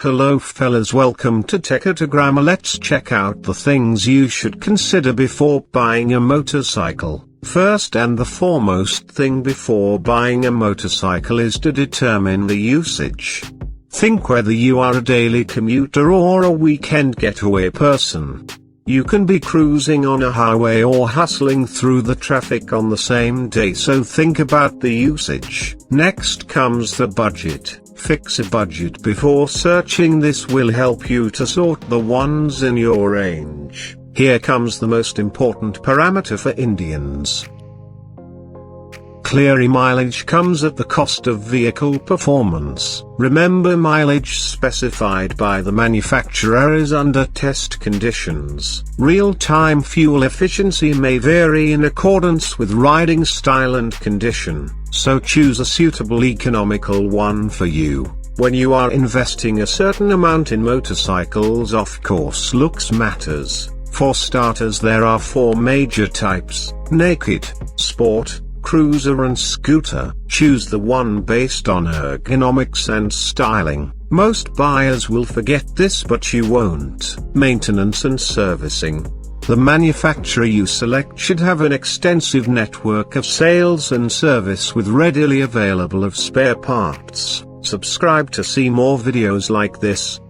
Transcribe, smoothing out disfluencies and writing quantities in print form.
Hello fellas, welcome to Techotogramma. Let's check out the things you should consider before buying a motorcycle. First and the foremost thing before buying a motorcycle is to determine the usage. Think whether you are a daily commuter or a weekend getaway person. You can be cruising on a highway or hustling through the traffic on the same day, so think about the usage. Next comes the budget. Fix a budget before searching. This will help you to sort the ones in your range. Here comes the most important parameter for Indians. Clearly, mileage comes at the cost of vehicle performance. Remember, mileage specified by the manufacturer is under test conditions. Real-time fuel efficiency may vary in accordance with riding style and condition, so choose a suitable economical one for you. When you are investing a certain amount in motorcycles, of course, looks matters. For starters, there are 4 major types: naked, sport, cruiser and scooter. Choose the one based on ergonomics and styling. Most buyers will forget this, but you won't. Maintenance and servicing. The manufacturer you select should have an extensive network of sales and service with readily available of spare parts. Subscribe to see more videos like this.